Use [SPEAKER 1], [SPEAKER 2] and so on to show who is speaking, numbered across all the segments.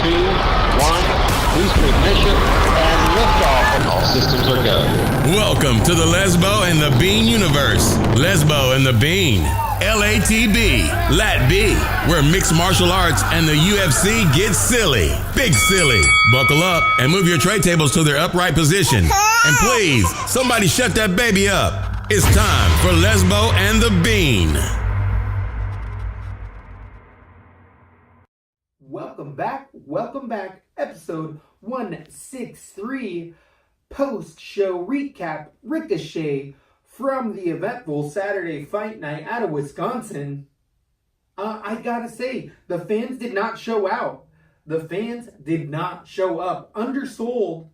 [SPEAKER 1] two, one, boost ignition, and liftoff. All systems are go.
[SPEAKER 2] Welcome to the Lesbo and the Bean universe. Lesbo and the Bean. LATB, LaTB, where mixed martial arts and the UFC get silly. Big silly. Buckle up and move your tray tables to their upright position. And please, somebody shut that baby up. It's time for Lesbo and the Bean.
[SPEAKER 3] Welcome back. Episode 163, post-show recap, Ricochet from the eventful Saturday fight night out of Wisconsin. I gotta say, the fans did not show out. The fans did not show up. Undersold.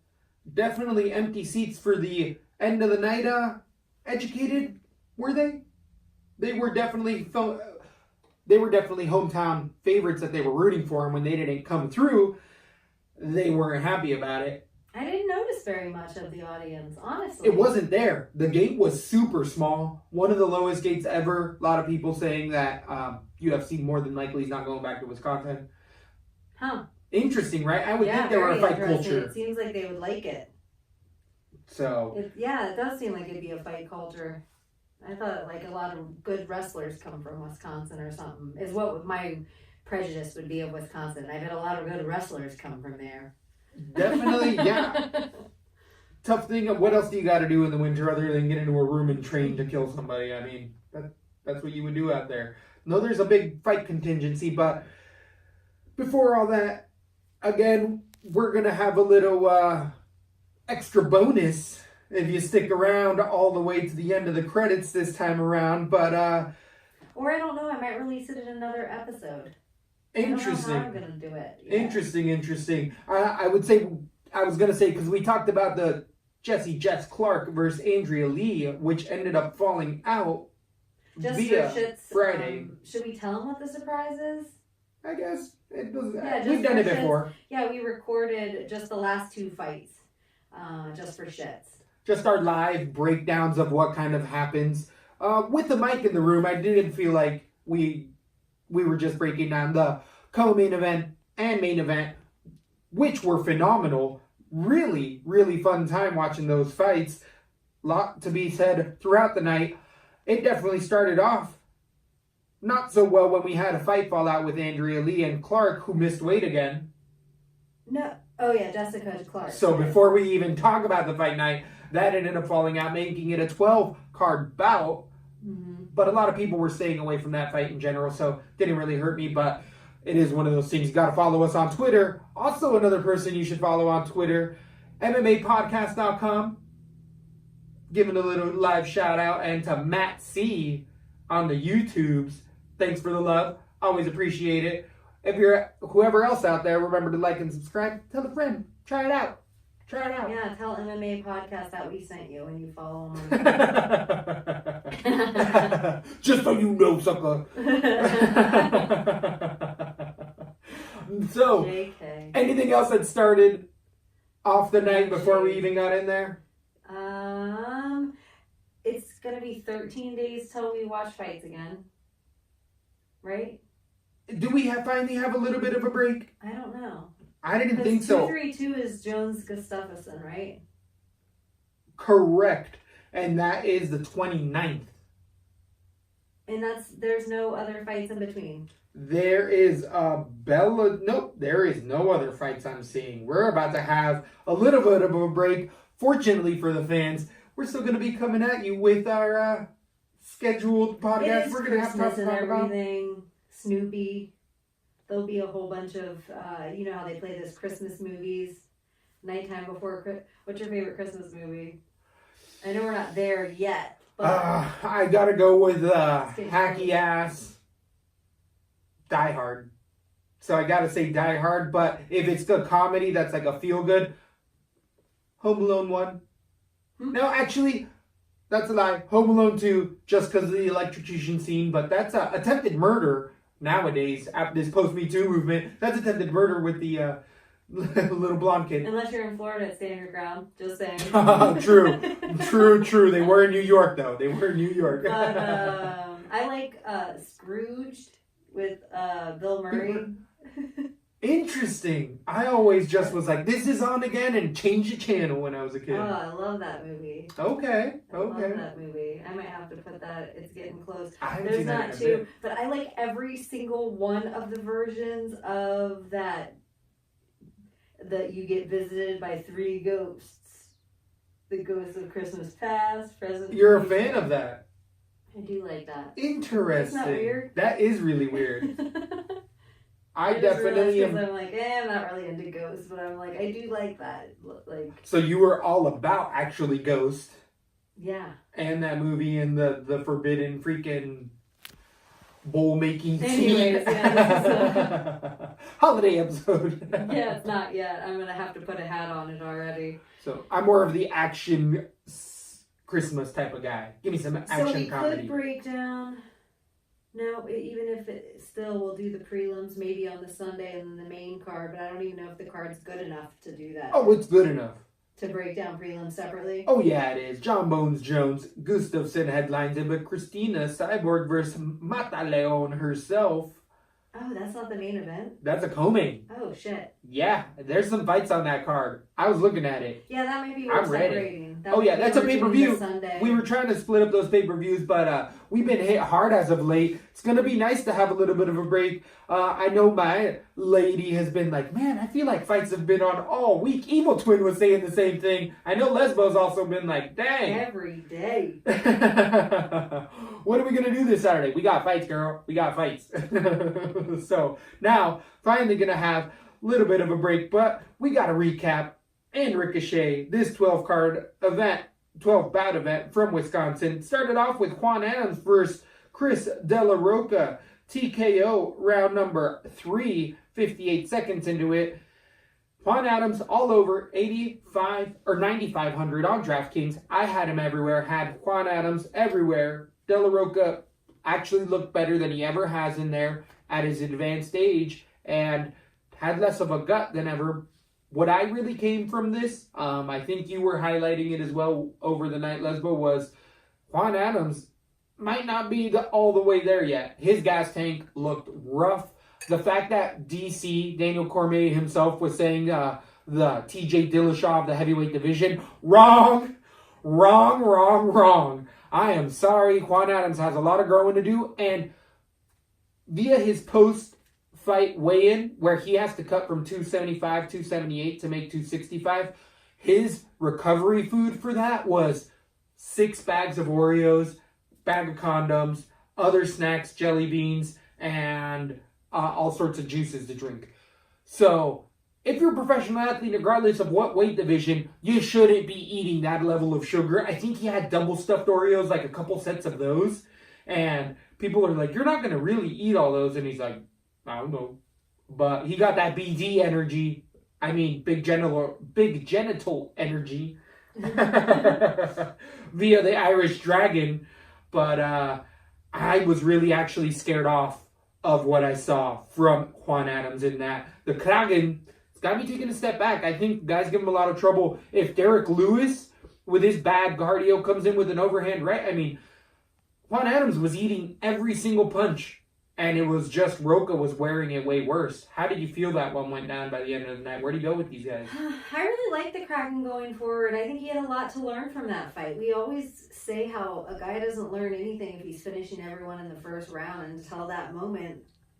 [SPEAKER 3] Definitely empty seats for the end of the night. Educated, were they? They were definitely hometown favorites that they were rooting for, and when they didn't come through, they weren't happy about it.
[SPEAKER 4] I didn't notice very much of the audience, honestly.
[SPEAKER 3] It wasn't there. The gate was super small. One of the lowest gates ever. A lot of people saying that UFC more than likely is not going back to Wisconsin.
[SPEAKER 4] Huh.
[SPEAKER 3] Interesting, right? I would think they were a fight culture.
[SPEAKER 4] It seems like they would like it.
[SPEAKER 3] So.
[SPEAKER 4] It does seem like it'd be a fight culture. I thought like a lot of good wrestlers come from Wisconsin or something, is what my prejudice would be of Wisconsin. I bet a lot of good wrestlers come from there.
[SPEAKER 3] Definitely, yeah. Tough thing. What else do you got to do in the winter other than get into a room and train to kill somebody? I mean, that's what you would do out there. No, there's a big fight contingency, but before all that, again, we're going to have a little extra bonus if you stick around all the way to the end of the credits this time around, but
[SPEAKER 4] or I don't know, I might release it in another episode.
[SPEAKER 3] Interesting.
[SPEAKER 4] I don't know how I'm gonna do it. Yeah.
[SPEAKER 3] Interesting. I was gonna say, because we talked about the Jesse Jets Clark versus Andrea Lee, which ended up falling out
[SPEAKER 4] just
[SPEAKER 3] via
[SPEAKER 4] for shits,
[SPEAKER 3] Friday.
[SPEAKER 4] Should we tell them what the surprise is?
[SPEAKER 3] I guess it doesn't.
[SPEAKER 4] Yeah,
[SPEAKER 3] we've done it before.
[SPEAKER 4] Yeah, we recorded just the last two fights, just for shits.
[SPEAKER 3] Just our live breakdowns of what kind of happens. With the mic in the room, I didn't feel like we were just breaking down the co-main event and main event, which were phenomenal. Really, really fun time watching those fights. Lot to be said throughout the night. It definitely started off not so well when we had a fight fallout with Andrea Lee and Clark, who missed weight again.
[SPEAKER 4] No. Oh, yeah, Jessica Clark.
[SPEAKER 3] So before we even talk about the fight night, that ended up falling out, making it a 12-card bout.
[SPEAKER 4] Mm-hmm.
[SPEAKER 3] But a lot of people were staying away from that fight in general, so it didn't really hurt me. But it is one of those things. You got to follow us on Twitter. Also, another person you should follow on Twitter, MMApodcast.com. Giving a little live shout out, and to Matt C on the YouTubes. Thanks for the love. Always appreciate it. If you're whoever else out there, remember to like and subscribe. Tell a friend. Try it out.
[SPEAKER 4] Yeah, tell MMA Podcast that we sent you when you follow them.
[SPEAKER 3] Just so you know, sucker. So,
[SPEAKER 4] JK.
[SPEAKER 3] Anything else that started off the night before we even got in there?
[SPEAKER 4] It's gonna be 13 days till we watch fights again, right?
[SPEAKER 3] Do we finally have a little bit of a break?
[SPEAKER 4] I don't know.
[SPEAKER 3] I didn't think so.
[SPEAKER 4] 232 is Jones Gustafsson, right?
[SPEAKER 3] Correct. And that is the 29th.
[SPEAKER 4] And there's no other fights in between.
[SPEAKER 3] There is there is no other fights I'm seeing. We're about to have a little bit of a break. Fortunately for the fans, we're still going to be coming at you with our scheduled podcast. We're going to have to talk about
[SPEAKER 4] everything. Snoopy. There'll be a whole bunch of, you know how they play those Christmas movies, nighttime before. What's your favorite Christmas movie? I know we're not there yet, but
[SPEAKER 3] I gotta go with hacky ass Die Hard. So I gotta say Die Hard, but if it's the comedy that's like a feel good, Home Alone 1. No, actually, that's a lie. Home Alone 2, just because of the electrocution scene, but that's attempted murder. Nowadays, after this post-Me Too movement, that's attempted murder with the little blonde kid.
[SPEAKER 4] Unless you're in Florida, stand your ground. Just saying.
[SPEAKER 3] True. They were in New York, though.
[SPEAKER 4] But, I like Scrooged with Bill Murray.
[SPEAKER 3] Interesting. I always just was like, this is on again, and change the channel when I was a kid.
[SPEAKER 4] Oh, I love that movie.
[SPEAKER 3] Okay.
[SPEAKER 4] I love that movie. I might have to put that. It's getting close.
[SPEAKER 3] I haven't
[SPEAKER 4] There's
[SPEAKER 3] seen that
[SPEAKER 4] not
[SPEAKER 3] in a
[SPEAKER 4] two,
[SPEAKER 3] bit.
[SPEAKER 4] but I like every single one of the versions of that you get visited by 3 ghosts. The ghosts of Christmas past, present.
[SPEAKER 3] You're a
[SPEAKER 4] future.
[SPEAKER 3] fan of that.
[SPEAKER 4] I do like that.
[SPEAKER 3] Interesting.
[SPEAKER 4] Isn't that weird?
[SPEAKER 3] That is really weird. I
[SPEAKER 4] just
[SPEAKER 3] definitely
[SPEAKER 4] realized
[SPEAKER 3] am.
[SPEAKER 4] 'cause I'm like, I'm not really into ghosts, but I'm like, I do like that. Like,
[SPEAKER 3] So you were all about actually Ghost
[SPEAKER 4] yeah.
[SPEAKER 3] and that movie and the forbidden freaking bowl making scene.
[SPEAKER 4] Anyways, yeah,
[SPEAKER 3] Holiday episode.
[SPEAKER 4] Yeah, it's not yet. I'm gonna have to put a hat on it already.
[SPEAKER 3] So I'm more of the action Christmas type of guy. Give me some action
[SPEAKER 4] So we
[SPEAKER 3] comedy.
[SPEAKER 4] could break down. No, even if it still, we'll do the prelims maybe on the Sunday and then the main card, but I don't even know if the card's good enough to do that.
[SPEAKER 3] Oh, it's good enough.
[SPEAKER 4] To break down prelims separately.
[SPEAKER 3] Oh yeah, it is. John Bones Jones, Gustafsson headlines it, but Christina Cyborg versus Mata Leon herself.
[SPEAKER 4] Oh, that's not the main event?
[SPEAKER 3] That's a co-main.
[SPEAKER 4] Oh, shit.
[SPEAKER 3] Yeah, there's some fights on that card. I was looking at it.
[SPEAKER 4] Yeah, that might be
[SPEAKER 3] I'm
[SPEAKER 4] worth
[SPEAKER 3] ready.
[SPEAKER 4] separating.
[SPEAKER 3] Oh yeah, that's a pay-per-view.
[SPEAKER 4] Sunday.
[SPEAKER 3] We were trying to split up those pay-per-views, but we've been hit hard as of late. It's going to be nice to have a little bit of a break. I know my lady has been like, man, I feel like fights have been on all week. Evil Twin was saying the same thing. I know Lesbo's also been like, dang.
[SPEAKER 4] Every day.
[SPEAKER 3] What are we going to do this Saturday? We got fights, girl. We got fights. So now, finally going to have a little bit of a break, but we got to recap and Ricochet, this 12 bout event from Wisconsin. Started off with Juan Adams versus Chris De La Roca. TKO round number 3, 58 seconds into it. Juan Adams all over 85 or 9,500 on DraftKings. I had him everywhere, had Juan Adams everywhere. De La Roca actually looked better than he ever has in there at his advanced age and had less of a gut than ever. What I really came from this, I think you were highlighting it as well over the night, Lesbo, was Juan Adams might not be all the way there yet. His gas tank looked rough. The fact that DC, Daniel Cormier himself, was saying the TJ Dillashaw of the heavyweight division, wrong. I am sorry. Juan Adams has a lot of growing to do, and via his post-fight weigh-in, where he has to cut from 275, 278 to make 265, his recovery food for that was 6 bags of Oreos, bag of condoms, other snacks, jelly beans, and all sorts of juices to drink. So, if you're a professional athlete, regardless of what weight division, you shouldn't be eating that level of sugar. I think he had double stuffed Oreos, like a couple sets of those. And people are like, you're not going to really eat all those. And he's like, I don't know. But he got that BD energy. I mean, big genital energy. Via the Irish Dragon. But I was really actually scared off of what I saw from Juan Adams in that. The Kraken, it's got to be taking a step back. I think guys give him a lot of trouble. If Derek Lewis, with his bad cardio, comes in with an overhand right, I mean, Juan Adams was eating every single punch. And it was just Roca was wearing it way worse. How did you feel that one went down by the end of the night? Where do you go with these guys?
[SPEAKER 4] I really like the Kraken going forward. I think he had a lot to learn from that fight. We always say how a guy doesn't learn anything if he's finishing everyone in the first round. And until that moment,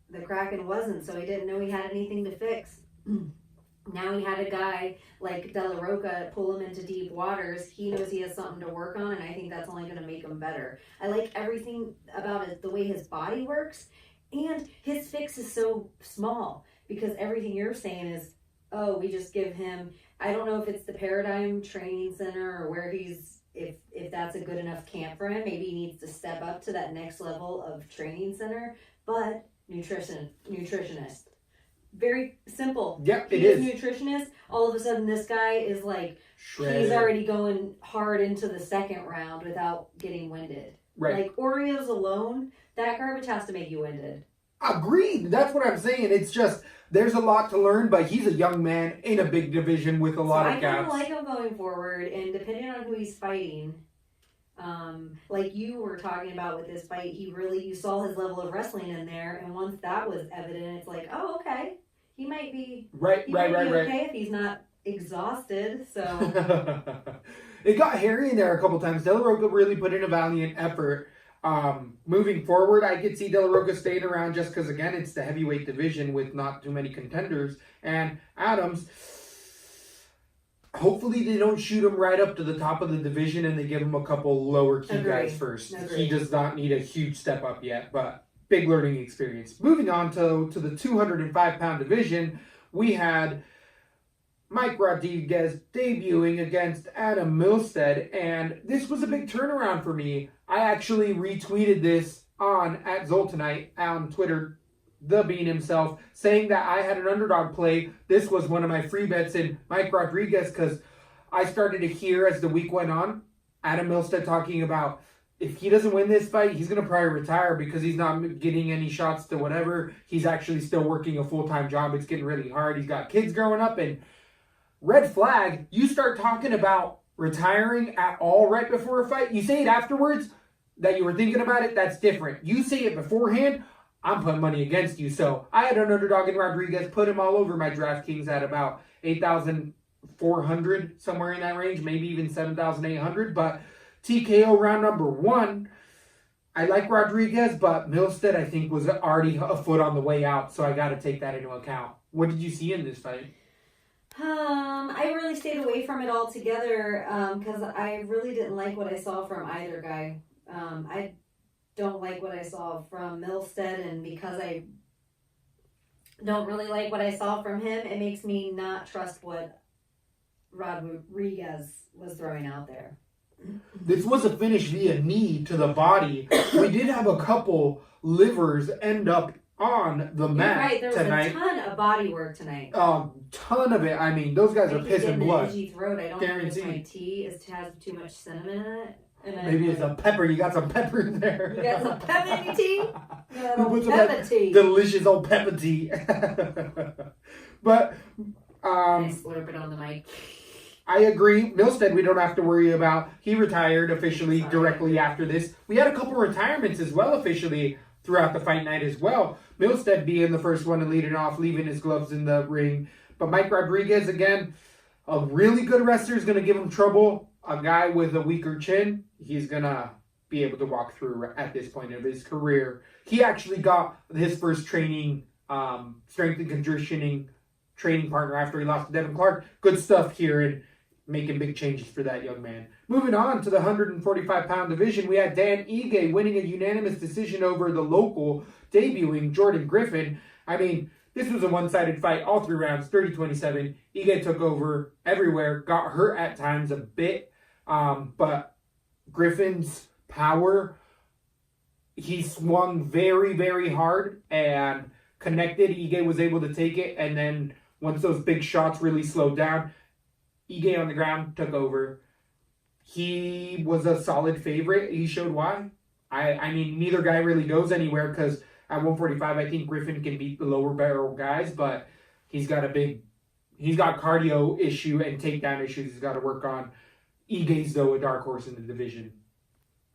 [SPEAKER 4] the Kraken wasn't. So he didn't know he had anything to fix. Now he had a guy like De La Roca pull him into deep waters. He knows he has something to work on, and I think that's only going to make him better. I like everything about it, the way his body works. And his fix is so small because everything you're saying is, oh, we just give him, I don't know if it's the Paradigm Training Center or where he's, if that's a good enough camp for him. Maybe he needs to step up to that next level of training center. But nutritionist. Very simple.
[SPEAKER 3] Yep,
[SPEAKER 4] He
[SPEAKER 3] it
[SPEAKER 4] is
[SPEAKER 3] is.
[SPEAKER 4] Nutritionist. All of a sudden this guy is like,
[SPEAKER 3] Shredded.
[SPEAKER 4] he's already going hard into the second round without getting winded.
[SPEAKER 3] Right.
[SPEAKER 4] Like Oreos alone, that garbage has to make you winded.
[SPEAKER 3] Agreed. That's what I'm saying. It's just, there's a lot to learn, but he's a young man in a big division with a lot of
[SPEAKER 4] I kind of
[SPEAKER 3] gaps.
[SPEAKER 4] like him going forward, and depending on who he's fighting, like you were talking about with this fight, you saw his level of wrestling in there, and once that was evident, it's like, oh, okay. He might be
[SPEAKER 3] Right.
[SPEAKER 4] okay if he's not exhausted. So
[SPEAKER 3] it got hairy in there a couple times. De La Roca really put in a valiant effort. Moving forward, I could see De La Roca staying around just because, again, it's the heavyweight division with not too many contenders. And Adams, hopefully they don't shoot him right up to the top of the division and they give him a couple lower key guys first. He does not need a huge step up yet, but big learning experience. Moving on to the 205-pound division, we had Mike Rodriguez debuting against Adam Milstead, and this was a big turnaround for me. I actually retweeted this on @Zoltanite on Twitter, the Bean himself, saying that I had an underdog play. This was one of my free bets in Mike Rodriguez because I started to hear as the week went on, Adam Milstead talking about if he doesn't win this fight, he's going to probably retire because he's not getting any shots to whatever. He's actually still working a full-time job. It's getting really hard. He's got kids growing up, and red flag, you start talking about retiring at all right before a fight. You say it afterwards that you were thinking about it, that's different. You say it beforehand, I'm putting money against you. So I had an underdog in Rodriguez, put him all over my DraftKings at about 8,400, somewhere in that range, maybe even 7,800. But TKO round number 1, I like Rodriguez, but Milstead I think was already a foot on the way out, so I got to take that into account. What did you see in this fight?
[SPEAKER 4] I really stayed away from it altogether because I really didn't like what I saw from either guy. I don't like what I saw from Milstead, and because I don't really like what I saw from him, it makes me not trust what Rodriguez was throwing out there.
[SPEAKER 3] This was a finish via knee to the body. We did have a couple livers end up on the mat
[SPEAKER 4] right, there was
[SPEAKER 3] tonight.
[SPEAKER 4] A ton of body work tonight.
[SPEAKER 3] Ton of it. I mean, those guys are pissing blood.
[SPEAKER 4] Itchy throat. I don't
[SPEAKER 3] Guaranteed.
[SPEAKER 4] know if my tea has too much cinnamon in it.
[SPEAKER 3] Maybe it's a pepper. You got some pepper in there.
[SPEAKER 4] You got some pepper in your tea? You got
[SPEAKER 3] Who
[SPEAKER 4] old
[SPEAKER 3] put some
[SPEAKER 4] pepper tea.
[SPEAKER 3] delicious old pepper tea. But
[SPEAKER 4] I slurp it on the mic.
[SPEAKER 3] I agree. Milstead, we don't have to worry about. He retired officially directly after this. We had a couple retirements as well officially throughout the fight night as well. Milstead being the first one to lead it off, leaving his gloves in the ring. But Mike Rodriguez, again, a really good wrestler, is going to give him trouble. A guy with a weaker chin, he's going to be able to walk through at this point of his career. He actually got his first training, strength and conditioning training partner after he lost to Devin Clark. Good stuff here and making big changes for that young man. Moving on to the 145-pound division, we had Dan Ige winning a unanimous decision over the local debuting Jordan Griffin. I mean, this was a one-sided fight, all 3 rounds, 30-27. Ige took over everywhere, got hurt at times a bit, but Griffin's power, he swung very, very hard and connected. Ige was able to take it, and then once those big shots really slowed down, Ige on the ground took over. He was a solid favorite. He showed why. I mean, neither guy really goes anywhere because at 145, I think Griffin can beat the lower barrel guys, but he's got cardio issue and takedown issues he's got to work on. Ige's, though, a dark horse in the division.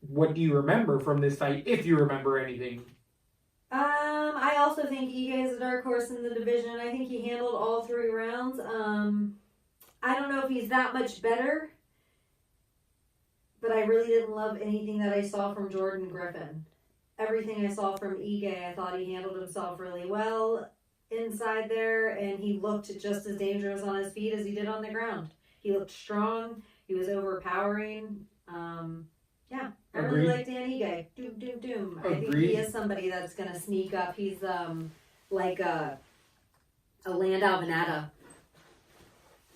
[SPEAKER 3] What do you remember from this fight, if you remember anything?
[SPEAKER 4] I also think Ige is a dark horse in the division. I think he handled all 3 rounds. I don't know if he's that much better, but I really didn't love anything that I saw from Jordan Griffin. Everything I saw from Ige, I thought he handled himself really well inside there, and he looked just as dangerous on his feet as he did on the ground. He looked strong. He was overpowering. I really like Dan Ige. Doom, doom, doom. I think he is somebody that's going to sneak up. He's like a Landau Venata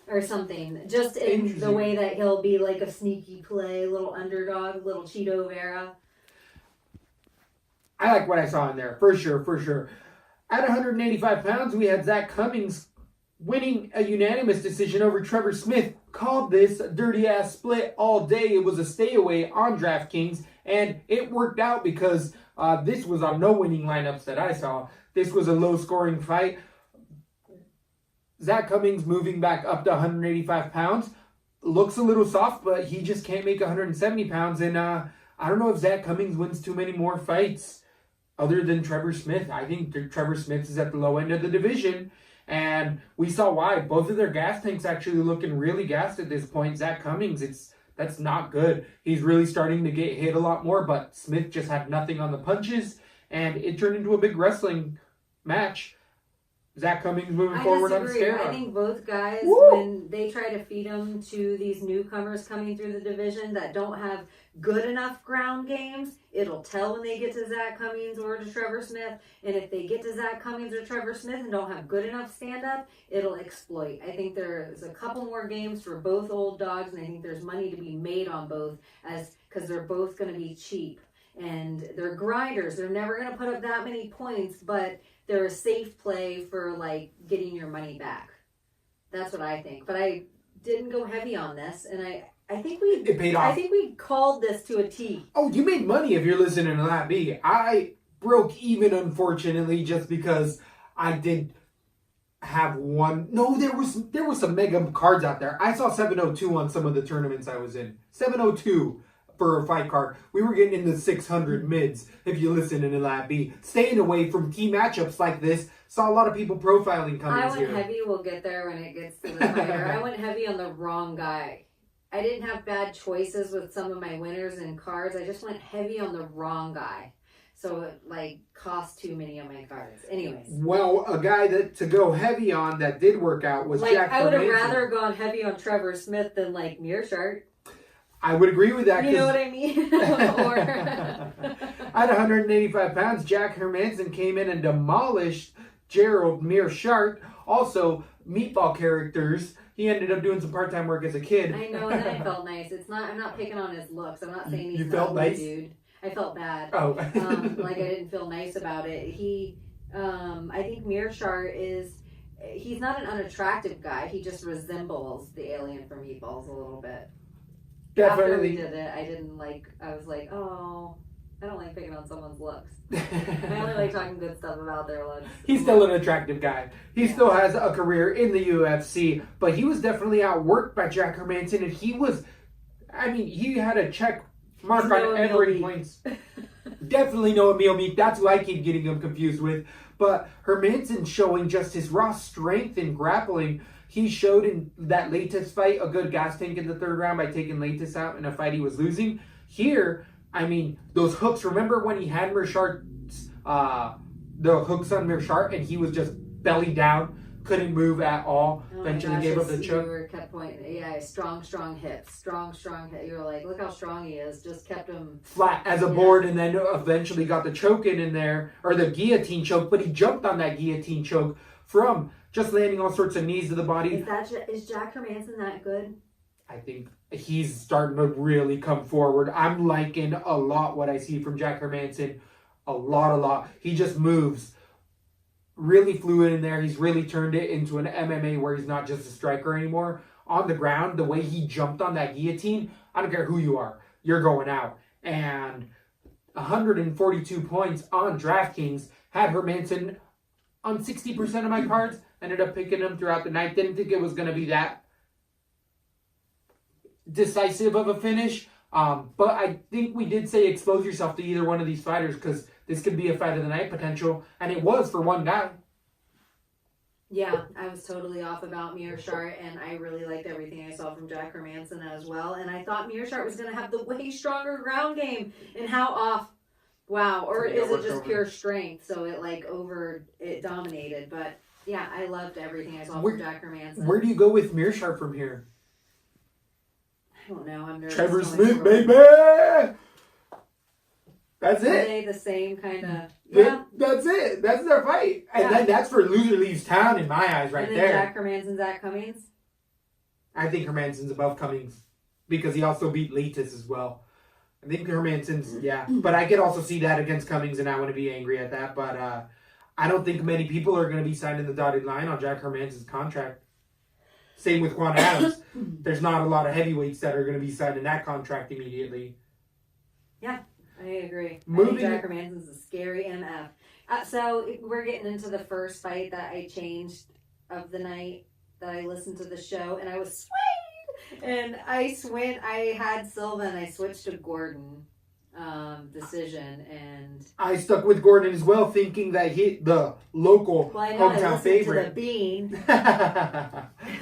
[SPEAKER 4] or something. Just in the way that he'll be like a sneaky play, little underdog, little Cheeto Vera.
[SPEAKER 3] I like what I saw in there, for sure. At 185 pounds, we had Zach Cummings winning a unanimous decision over Trevor Smith. Called this a dirty-ass split all day. It was a stay-away on DraftKings, and it worked out because this was on no winning lineups that I saw. This was a low-scoring fight. Zach Cummings moving back up to 185 pounds. Looks a little soft, but he just can't make 170 pounds, and I don't know if Zach Cummings wins too many more fights other than Trevor Smith. I think Trevor Smith is at the low end of the division, And we saw why. Both of their gas tanks actually looking really gassed at this point. Zach Cummings, that's not good. He's really starting to get hit a lot more, but Smith just had nothing on the punches, and it turned into a big wrestling match. Zach Cummings moving forward on scare.
[SPEAKER 4] I think both guys,
[SPEAKER 3] Woo!
[SPEAKER 4] when they try to feed them to these newcomers coming through the division that don't have good enough ground games, it'll tell when they get to Zach Cummings or to Trevor Smith. And if they get to Zach Cummings or Trevor Smith and don't have good enough stand-up, it'll exploit. I think there's a couple more games for both old dogs, and I think there's money to be made on both because they're both going to be cheap. And they're grinders. They're never going to put up that many points, but they're a safe play for, like, getting your money back. That's what I think. But I didn't go heavy on this, and I think
[SPEAKER 3] it paid off.
[SPEAKER 4] I think we called this to a T.
[SPEAKER 3] Oh, you made money if you're listening to LaTB. I broke even, unfortunately, just because I did have one. No, there was some mega cards out there. I saw 702 on some of the tournaments I was in. 702 for a fight card. We were getting in the 600 mids if you listen to LaTB. Staying away from key matchups like this. Saw a lot of people profiling Cummings
[SPEAKER 4] I
[SPEAKER 3] here.
[SPEAKER 4] went heavy. We'll get there when it gets to the fighter. I went heavy on the wrong guy. I didn't have bad choices with some of my winners and cards. I just went heavy on the wrong guy. So it, like, cost too many of my cards. Anyways.
[SPEAKER 3] Well, a guy that to go heavy on that did work out was
[SPEAKER 4] Like,
[SPEAKER 3] Jack
[SPEAKER 4] I would have
[SPEAKER 3] Hermanson.
[SPEAKER 4] rather gone heavy on Trevor Smith than, like, Mearshart.
[SPEAKER 3] I would agree with that.
[SPEAKER 4] You know what I mean? Or
[SPEAKER 3] at 185 pounds, Jack Hermanson came in and demolished Gerald Mearshart. Also, meatball characters. He ended up doing some part-time work as a kid.
[SPEAKER 4] I know, and then I felt nice. I'm not picking on his looks. I'm not saying he's
[SPEAKER 3] You
[SPEAKER 4] not
[SPEAKER 3] felt
[SPEAKER 4] a
[SPEAKER 3] nice?
[SPEAKER 4] dude. I felt bad.
[SPEAKER 3] Oh.
[SPEAKER 4] Like, I didn't feel nice about it. I think Mearshart he's not an unattractive guy. He just resembles the alien from Meatballs a little bit.
[SPEAKER 3] Definitely.
[SPEAKER 4] After we did it, I was like, oh, I don't like picking on someone's looks. I only like talking good stuff about their looks.
[SPEAKER 3] He's still an attractive guy. He still has a career in the UFC, but he was definitely outworked by Jack Hermanson, and he had a check mark on every points. Definitely no Emil Meek. That's who I keep getting him confused with. But Hermanson showing just his raw strength in grappling. He showed in that latest fight a good gas tank in the third round by taking Latis out in a fight he was losing. Here, those hooks. Remember when he had Mearshart, the hooks on Mearshart, and he was just belly down, couldn't move at all.
[SPEAKER 4] Oh
[SPEAKER 3] Eventually gave up the choke.
[SPEAKER 4] You kept pointing. Yeah, strong hips. Strong hips. You were like, look how strong he is. Just kept him
[SPEAKER 3] flat as a board, and then eventually got the choke in there, or the guillotine choke, but he jumped on that guillotine choke from just landing all sorts of knees to the body.
[SPEAKER 4] Is Jack Hermanson that good?
[SPEAKER 3] I think he's starting to really come forward. I'm liking a lot what I see from Jack Hermanson. A lot. He just moves really fluid in there. He's really turned it into an MMA where he's not just a striker anymore. On the ground, the way he jumped on that guillotine, I don't care who you are, you're going out. And 142 points on DraftKings had Hermanson on 60% of my cards. Ended up picking him throughout the night. Didn't think it was going to be that decisive of a finish. But I think we did say expose yourself to either one of these fighters because this could be a fight of the night potential. And it was for one guy.
[SPEAKER 4] Yeah, I was totally off about Mearshart, and I really liked everything I saw from Jack Hermanson as well. And I thought Mearshart was going to have the way stronger ground game. And how off. Wow. Or is it just pure strength? So it dominated. But yeah, I loved everything I saw from Jack Hermanson.
[SPEAKER 3] Where do you go with Mearshart from here?
[SPEAKER 4] I don't know. I'm nervous.
[SPEAKER 3] Trevor Smith, baby! That's it.
[SPEAKER 4] Are they the same kind of... Yeah.
[SPEAKER 3] That's it. That's their fight. And then that's for loser leaves town in my eyes right
[SPEAKER 4] and then
[SPEAKER 3] there.
[SPEAKER 4] Jack Hermanson's at Cummings?
[SPEAKER 3] I think Hermanson's above Cummings because he also beat Latis as well. I think Hermanson's, yeah. But I could also see that against Cummings, and I want to be angry at that. But I don't think many people are going to be signing the dotted line on Jack Hermanson's contract. Same with Quan Adams. There's not a lot of heavyweights that are going to be signing that contract immediately.
[SPEAKER 4] Yeah, I agree. I
[SPEAKER 3] Moving
[SPEAKER 4] think Jack Hermanson's a scary MF. So we're getting into the first fight that I changed of the night that I listened to the show, and I was swayed. And I had Silva, and I switched to Gordon. decision, and
[SPEAKER 3] I stuck with Gordon as well, thinking that the local hometown favorite
[SPEAKER 4] to the Bean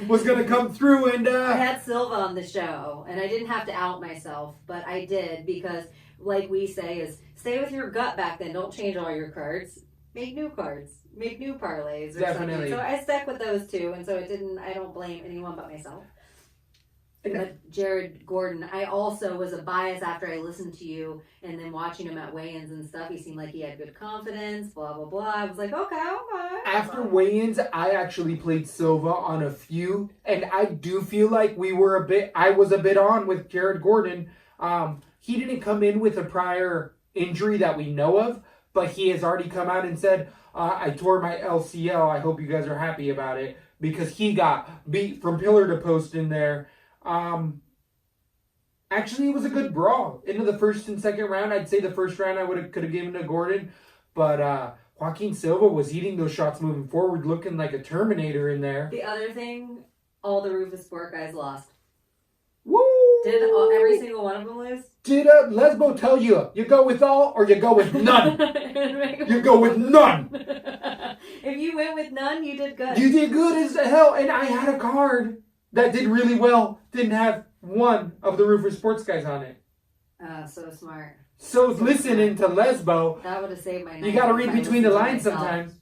[SPEAKER 3] was going to come through, and
[SPEAKER 4] I had Silva on the show, and I didn't have to out myself, but I did, because like we say is stay with your gut back then. Don't change all your cards. Make new cards. Make new parlays or
[SPEAKER 3] Definitely.
[SPEAKER 4] something. So I stuck with those two, and so I don't blame anyone but myself. But Jared Gordon, I also was a bias after I listened to you and then watching him at weigh-ins and stuff. He seemed like he had good confidence, blah, blah, blah. I was like, okay.
[SPEAKER 3] After weigh-ins, I actually played Silva on a few, and I do feel like I was a bit on with Jared Gordon. He didn't come in with a prior injury that we know of, but he has already come out and said, I tore my LCL. I hope you guys are happy about it, because he got beat from pillar to post in there. Actually, it was a good brawl into the first and second round. I'd say the first round I could have given to Gordon, but Joaquin Silva was eating those shots moving forward, looking like a Terminator in there.
[SPEAKER 4] The other thing, all the Roufas Sport guys lost.
[SPEAKER 3] Woo!
[SPEAKER 4] Did every single one of them lose?
[SPEAKER 3] Did Lesbo tell you go with all or you go with none? You go with none.
[SPEAKER 4] If you went with none, you did good.
[SPEAKER 3] You did good as hell, and I had a card that did really well. Didn't have one of the Roufas Sports guys on it.
[SPEAKER 4] So smart.
[SPEAKER 3] So listening to Lesbo,
[SPEAKER 4] that would have saved my night.
[SPEAKER 3] You got to read between the lines sometimes.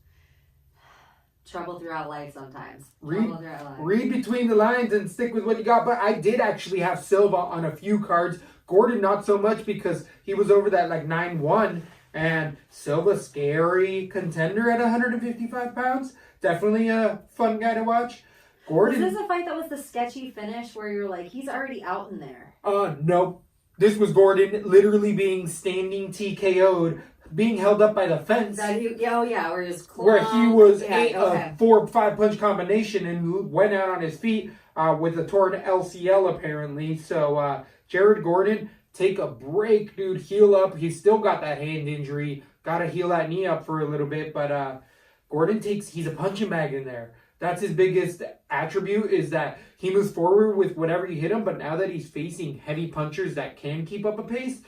[SPEAKER 4] Trouble throughout life sometimes.
[SPEAKER 3] Read between the lines and stick with what you got. But I did actually have Silva on a few cards. Gordon not so much, because he was over that like 9-1. And Silva, scary contender at 155 pounds. Definitely a fun guy to watch. Gordon.
[SPEAKER 4] Was this a fight that was the sketchy finish where you're like, he's already out in there?
[SPEAKER 3] No. This was Gordon literally being standing TKO'd, being held up by the fence.
[SPEAKER 4] Where he
[SPEAKER 3] was a 4-5 punch combination and went out on his feet with a torn LCL apparently. So Jared Gordon, take a break, dude. Heal up. He's still got that hand injury. Got to heal that knee up for a little bit. But Gordon he's a punching bag in there. That's his biggest attribute, is that he moves forward with whatever you hit him, but now that he's facing heavy punchers that can keep up a pace,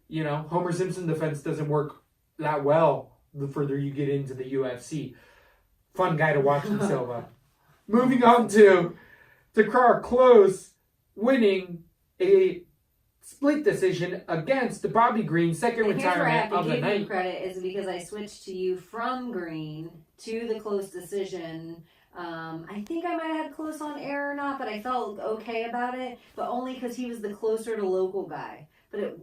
[SPEAKER 3] Homer Simpson defense doesn't work that well the further you get into the UFC. Fun guy to watch in Silva. Moving on to Takrar Close winning a split decision against Bobby Green, second retirement of the night.
[SPEAKER 4] You credit is because I switched to you from Green to the close decision. I think I might have had close on air or not, but I felt okay about it, but only because he was the closer to local guy. But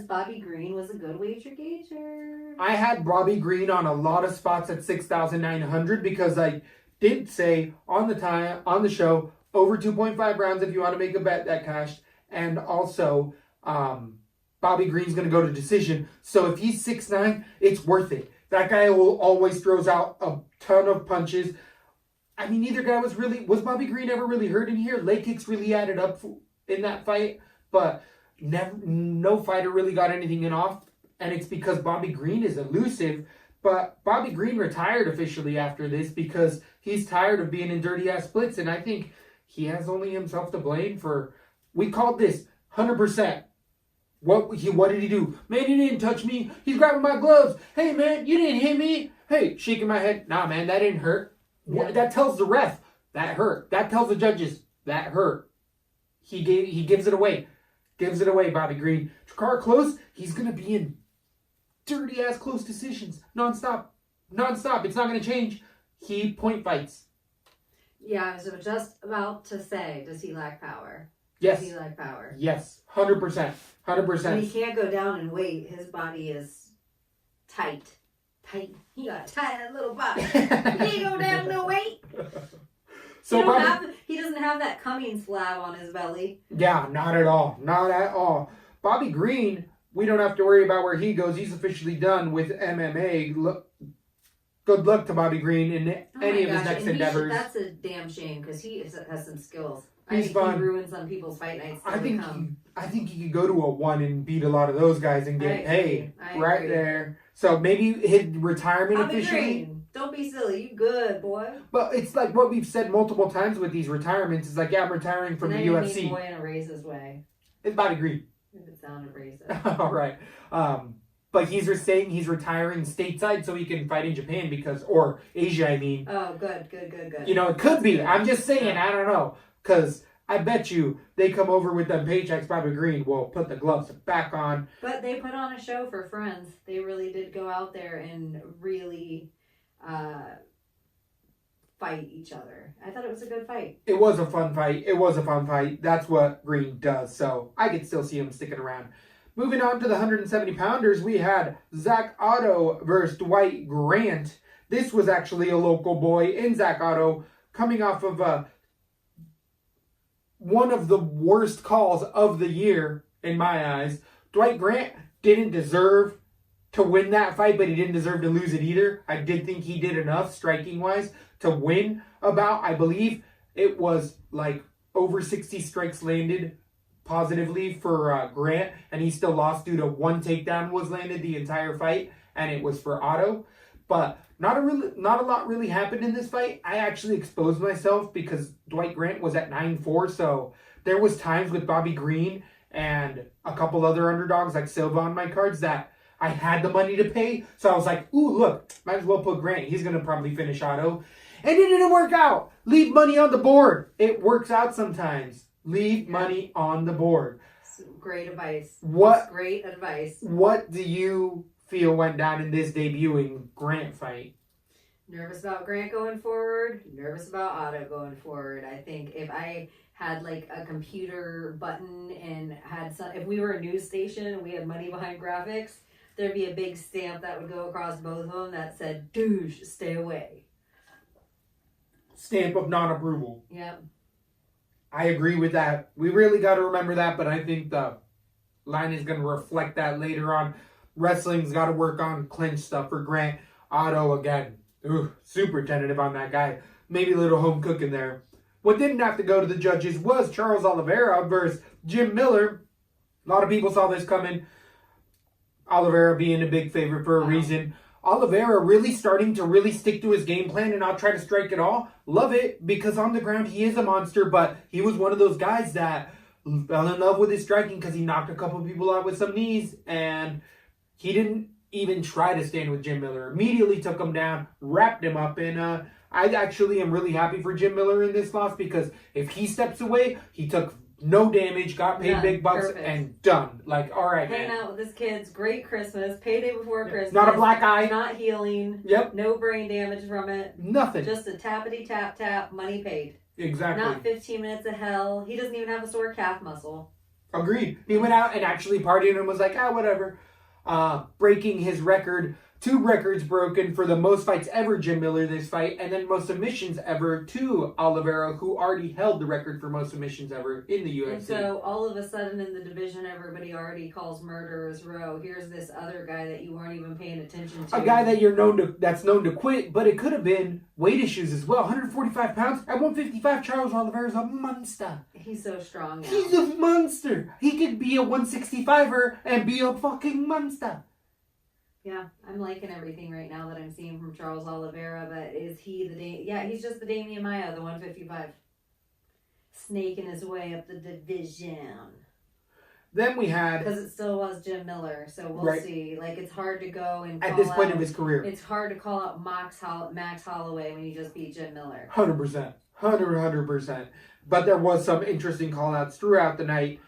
[SPEAKER 4] Bobby Green was a good wager gager.
[SPEAKER 3] I had Bobby Green on a lot of spots at 6,900 because I did say on the show, over 2.5 rounds if you want to make a bet that cashed. And also, Bobby Green's going to go to decision. So if he's 6'9", it's worth it. That guy always throws out a ton of punches. I mean, neither guy was Bobby Green ever really hurt in here? Leg kicks really added up in that fight, but no fighter really got anything in off, and it's because Bobby Green is elusive. But Bobby Green retired officially after this because he's tired of being in dirty-ass splits, and I think he has only himself to blame for... We called this 100%. What did he do? Man, he didn't touch me. He's grabbing my gloves. Hey, man, you didn't hit me. Hey, shaking my head. Nah, man, that didn't hurt. Yeah. That tells the ref that hurt. That tells the judges that hurt. He gives it away. Gives it away, Bobby Green. Takrar Close, he's going to be in dirty-ass close decisions. Non-stop. It's not going to change. He point fights.
[SPEAKER 4] Yeah, I was just about to say, does he lack power?
[SPEAKER 3] Yes.
[SPEAKER 4] Does he lack power?
[SPEAKER 3] Yes. 100%. 100%.
[SPEAKER 4] And he can't go down in weight. His body is tight. He got a tight little body. He can't go down no weight. So he doesn't have that Cummings flab on his belly.
[SPEAKER 3] Yeah, not at all. Not at all. Bobby Green, we don't have to worry about where he goes. He's officially done with MMA. Good luck to Bobby Green in any of his next endeavors.
[SPEAKER 4] That's a damn shame because he has some skills.
[SPEAKER 3] He's fun.
[SPEAKER 4] He ruined some people's fight nights.
[SPEAKER 3] I think he could go to a 1 and beat a lot of those guys and get paid right there. So maybe his retirement officially.
[SPEAKER 4] Don't be silly. You good, boy.
[SPEAKER 3] But it's like what we've said multiple times with these retirements. It's like, yeah, I'm retiring from the UFC.
[SPEAKER 4] Boy in a racist way.
[SPEAKER 3] It's Bobby Green.
[SPEAKER 4] If it sounded racist.
[SPEAKER 3] All right. But he's saying he's retiring stateside so he can fight in Japan or Asia, I mean.
[SPEAKER 4] Oh, good.
[SPEAKER 3] You know, it could be. I'm just saying, I don't know. Because I bet you they come over with them paychecks, Bobby Green will put the gloves back on.
[SPEAKER 4] But they put on a show for Friends. They really did go out there and really fight each other. I thought it was a good fight.
[SPEAKER 3] It was a fun fight. That's what Green does. So I could still see him sticking around. Moving on to the 170 pounders, we had Zach Otto versus Dwight Grant. This was actually a local boy in Zach Otto coming off of one of the worst calls of the year in my eyes. Dwight Grant didn't deserve to win that fight, but he didn't deserve to lose it either. I did think he did enough striking-wise to win about, I believe it was like over 60 strikes landed positively for Grant, and he still lost due to one takedown was landed the entire fight, and it was for Otto. But not a lot really happened in this fight. I actually exposed myself because Dwight Grant was at 9-4, so there was times with Bobby Green and a couple other underdogs like Silva on my cards that I had the money to pay. So I was like, ooh, look, might as well put Grant. He's going to probably finish Otto. And it didn't work out. Leave money on the board. It works out sometimes. Leave money on the board.
[SPEAKER 4] Great advice.
[SPEAKER 3] Great
[SPEAKER 4] advice.
[SPEAKER 3] What do you feel went down in this debuting Grant fight?
[SPEAKER 4] Nervous about Grant going forward. Nervous about Otto going forward. I think if I had like a computer button and if we were a news station and we had money behind graphics, there'd be a big stamp that would go across both of them that said, douche, stay away.
[SPEAKER 3] Stamp of non-approval.
[SPEAKER 4] Yep.
[SPEAKER 3] I agree with that. We really got to remember that, but I think the line is going to reflect that later on. Wrestling's got to work on clinch stuff for Grant. Otto, again, super tentative on that guy. Maybe a little home cooking there. What didn't have to go to the judges was Charles Oliveira versus Jim Miller. A lot of people saw this coming. Oliveira being a big favorite for a reason. Oliveira really starting to really stick to his game plan and not try to strike at all. Love it, because on the ground he is a monster, but he was one of those guys that fell in love with his striking because he knocked a couple people out with some knees, and he didn't even try to stand with Jim Miller. Immediately took him down, wrapped him up, and I actually am really happy for Jim Miller in this loss, because if he steps away, he took no damage, got paid big bucks, and done. Like, all right,
[SPEAKER 4] Hanging out with his kids, great Christmas, payday before Christmas.
[SPEAKER 3] Not a black eye.
[SPEAKER 4] Not healing.
[SPEAKER 3] Yep.
[SPEAKER 4] No brain damage from it.
[SPEAKER 3] Nothing.
[SPEAKER 4] Just a tappity tap tap, money paid.
[SPEAKER 3] Exactly.
[SPEAKER 4] Not 15 minutes of hell. He doesn't even have a sore calf muscle.
[SPEAKER 3] Agreed. He went out and actually partied and was like, whatever. Breaking his record. 2 records broken for the most fights ever, Jim Miller, this fight, and then most submissions ever to Oliveira, who already held the record for most submissions ever in the UFC.
[SPEAKER 4] And so all of a sudden in the division, everybody already calls Murderers Row. Here's this other guy that you weren't even paying attention to.
[SPEAKER 3] A guy that that's known to quit, but it could have been weight issues as well. 145 pounds at 155. Charles Oliveira's a monster.
[SPEAKER 4] He's so strong now.
[SPEAKER 3] He's a monster. He could be a 165er and be a fucking monster.
[SPEAKER 4] Yeah, I'm liking everything right now that I'm seeing from Charles Oliveira, but is he he's just the Damian Maia, the 155. Snaking his way up the division.
[SPEAKER 3] Then we had...
[SPEAKER 4] Because it still was Jim Miller, so we'll see. Like, it's hard to go and
[SPEAKER 3] at this point of his career.
[SPEAKER 4] It's hard to call out Max Holloway when you just beat Jim Miller.
[SPEAKER 3] 100%. 100%. But there was some interesting call-outs throughout the night.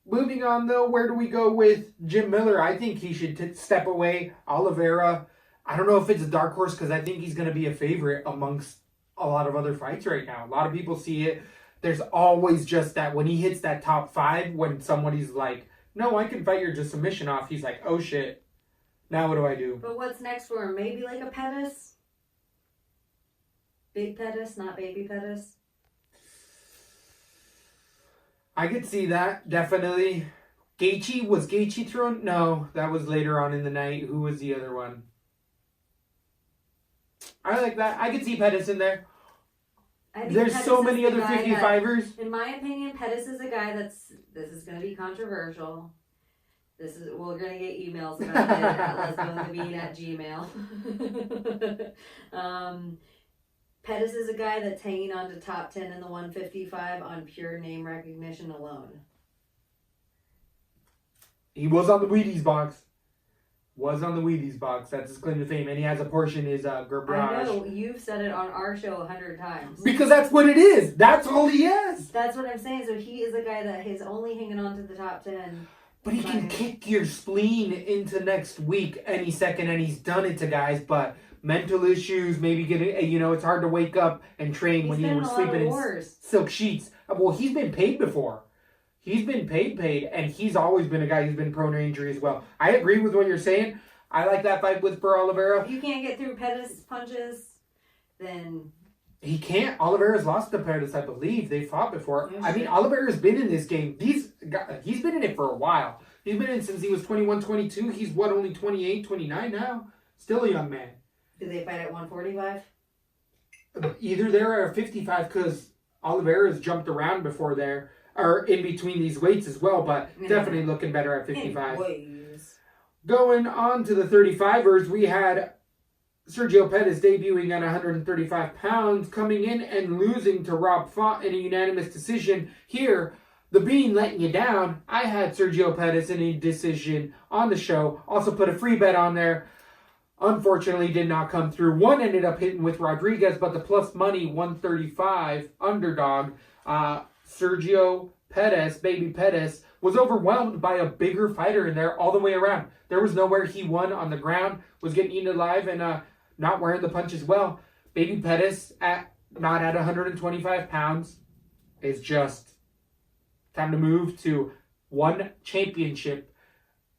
[SPEAKER 3] Moving on, though, where do we go with Jim Miller? I think he should step away. Oliveira, I don't know if it's a dark horse, because I think he's going to be a favorite amongst a lot of other fights right now. A lot of people see it. There's always just that when he hits that top 5, when somebody's like, no, I can fight your just submission off, he's like, oh shit, now what do I do?
[SPEAKER 4] But what's next for him? Maybe like a Pettis? Big Pettis, not baby Pettis?
[SPEAKER 3] I could see that, definitely. Gaethje, was Gaethje thrown? No, that was later on in the night. Who was the other one? I like that. I could see Pettis in there. There's
[SPEAKER 4] Pettis
[SPEAKER 3] so many other 55ers.
[SPEAKER 4] In my opinion, Pettis is a guy this is going to be controversial. We're going to get emails about it at lesbianthebeen@gmail. Pettis is a guy that's hanging on to top 10 in the 155 on pure name recognition alone.
[SPEAKER 3] He was on the Wheaties box. Was on the Wheaties box. That's his claim to fame. And he has a portion in his garage.
[SPEAKER 4] I know. You've said it on our show 100 times.
[SPEAKER 3] Because that's what it is. That's all he is.
[SPEAKER 4] That's what I'm saying. So he is a guy that is only hanging on to the top 10.
[SPEAKER 3] But he can kick your spleen into next week any second, and he's done it to guys. But mental issues, maybe getting, it's hard to wake up and train when you were sleeping in silk sheets. Well, he's been paid before. He's been paid, and he's always been a guy who's been prone to injury as well. I agree with what you're saying. I like that fight with for Oliveira.
[SPEAKER 4] If you can't get through Pettis' punches, then...
[SPEAKER 3] He can't. Oliveira's lost to Pettis, I believe. They fought before.
[SPEAKER 4] No
[SPEAKER 3] I mean, Oliveira's been in this game. He's been in it for a while. He's been in since he was 21, 22. He's, only 28, 29 now? Still a young man.
[SPEAKER 4] Do they fight at 145?
[SPEAKER 3] Either there or 55, because Oliveira's jumped around before there. Or in between these weights as well, but definitely looking better at 55.
[SPEAKER 4] Anyways.
[SPEAKER 3] Going on to the 35ers, we had Sergio Pettis debuting at 135 pounds, coming in and losing to Rob Font in a unanimous decision. Here, the Bean letting you down. I had Sergio Pettis in a decision on the show. Also put a free bet on there. Unfortunately, did not come through. One ended up hitting with Rodriguez, but the plus money, 135, underdog. Sergio Pettis, baby Pettis, was overwhelmed by a bigger fighter in there all the way around. There was nowhere he won on the ground, was getting eaten alive, and not wearing the punch as well. Baby Pettis, not at 125 pounds, is just time to move to one championship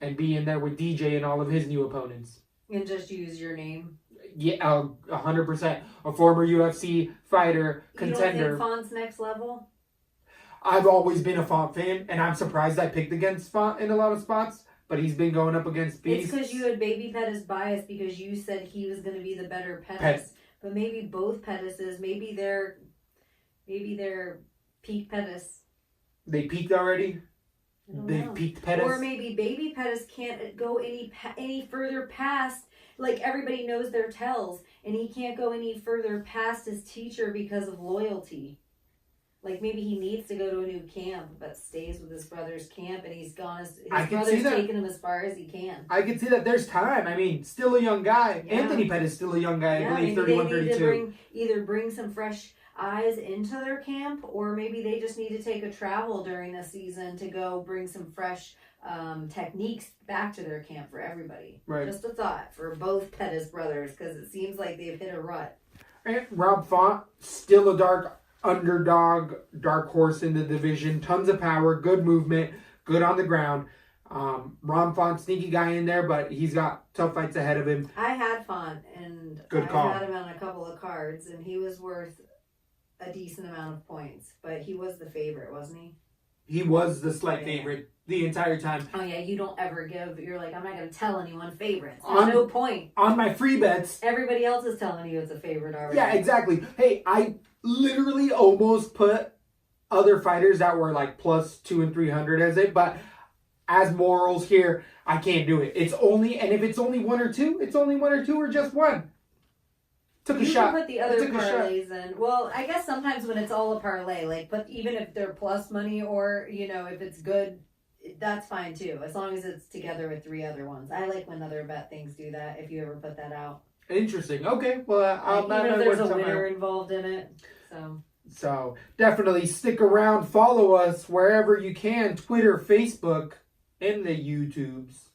[SPEAKER 3] and be in there with DJ and all of his new opponents.
[SPEAKER 4] And just use your name.
[SPEAKER 3] Yeah, 100%. A former UFC fighter, contender.
[SPEAKER 4] You don't think Font's next level?
[SPEAKER 3] I've always been a Font fan, and I'm surprised I picked against Font in a lot of spots, but he's been going up against beasts.
[SPEAKER 4] It's because you had Baby Pettis bias because you said he was going to be the better Pettis. But maybe both Pettises, maybe they're peak Pettis.
[SPEAKER 3] They peaked already? They've peaked Pettis?
[SPEAKER 4] Or maybe Baby Pettis can't go any further past, like everybody knows their tells, and he can't go any further past his teacher because of loyalty. Like, maybe he needs to go to a new camp, but stays with his brother's camp, and his brother's taking him as far as he can.
[SPEAKER 3] I can see that there's time. I mean, still a young guy. Yeah. Anthony Pettis still a young guy, I believe, 31, 32.
[SPEAKER 4] Either bring some fresh eyes into their camp, or maybe they just need to take a travel during the season to go bring some fresh techniques back to their camp for everybody.
[SPEAKER 3] Right.
[SPEAKER 4] Just a thought for both Pettis brothers, because it seems like they've hit a rut.
[SPEAKER 3] And Rob Font, still a underdog, dark horse in the division. Tons of power, good movement, good on the ground. Rob Font, sneaky guy in there, but he's got tough fights ahead of him.
[SPEAKER 4] I had Font, and I had him on a couple of cards, and he was worth a decent amount of points, but he was the favorite, wasn't he?
[SPEAKER 3] He was the slight favorite the entire time.
[SPEAKER 4] Oh yeah, you don't ever you're like, I'm not going to tell anyone favorites. There's no point.
[SPEAKER 3] On my free bets.
[SPEAKER 4] Everybody else is telling you it's a favorite already.
[SPEAKER 3] Yeah, exactly. Hey, I literally almost put other fighters that were like plus 200 and 300 as it, but as morals here, I can't do it. It's only, and if it's only one or two, it's only one or two or just one. Took a shot.
[SPEAKER 4] You can put the other parlays in. Well, I guess sometimes when it's all a parlay, like, but even if they're plus money or, if it's good, that's fine too. As long as it's together with three other ones. I like when other bet things do that, if you ever put that out.
[SPEAKER 3] Interesting. Okay. Well,
[SPEAKER 4] even if there's a winner involved in it.
[SPEAKER 3] So definitely stick around. Follow us wherever you can. Twitter, Facebook, and the YouTubes.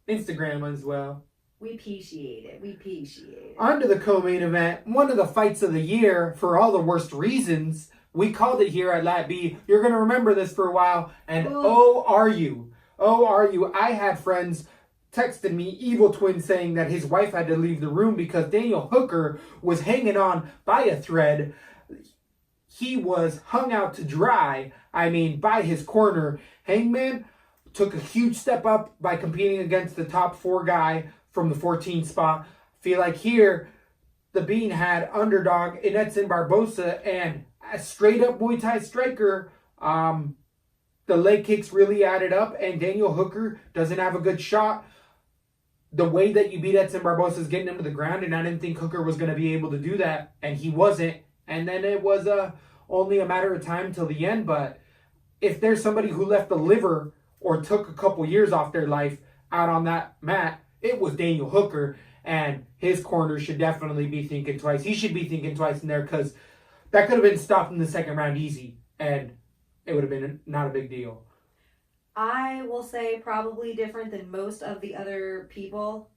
[SPEAKER 3] Instagram as well.
[SPEAKER 4] We appreciate it.
[SPEAKER 3] On to the co-main event. One of the fights of the year for all the worst reasons. We called it here at LaTB. You're going to remember this for a while. And are you? I had friends texted me, evil twin, saying that his wife had to leave the room because Danial Hooker was hanging on by a thread. He was hung out to dry. By his corner. Hangman took a huge step up by competing against the top 4 guy from the 14th spot. Feel like here, the Bean had underdog in Edson Barboza and a straight up Muay Thai striker. The leg kicks really added up, and Danial Hooker doesn't have a good shot. The way that you beat Edson Barboza is getting him to the ground, and I didn't think Hooker was going to be able to do that, and he wasn't. And then it was only a matter of time till the end. But if there's somebody who left the liver or took a couple years off their life out on that mat, it was Danial Hooker, and his corner should definitely be thinking twice. He should be thinking twice in there because that could have been stopped in the second round easy, and it would have been not a big deal.
[SPEAKER 4] I will say probably different than most of the other people.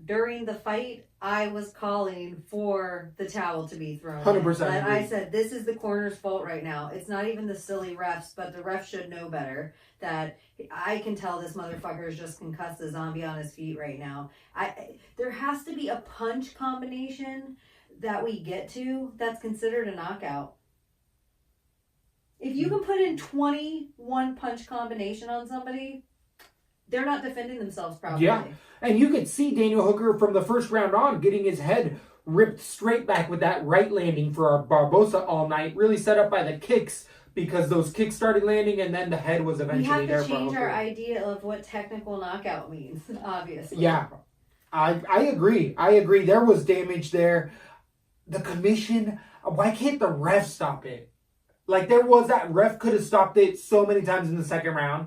[SPEAKER 4] During the fight, I was calling for the towel to be thrown.
[SPEAKER 3] 100%.
[SPEAKER 4] I said, this is the corner's fault right now. It's not even the silly refs, but the refs should know better. That I can tell this motherfucker is just concussed a zombie on his feet right now. There has to be a punch combination that we get to that's considered a knockout. If you can put in 21 punch combination on somebody, they're not defending themselves properly.
[SPEAKER 3] Yeah, and you could see Danial Hooker from the first round on getting his head ripped straight back with that right landing for our Barboza all night. Really set up by the kicks because those kicks started landing and then the head was eventually there for Hooker.
[SPEAKER 4] We have to change our idea of what technical knockout means, obviously.
[SPEAKER 3] Yeah, I agree. There was damage there. The commission, why can't the ref stop it? Like, there was that ref could have stopped it so many times in the second round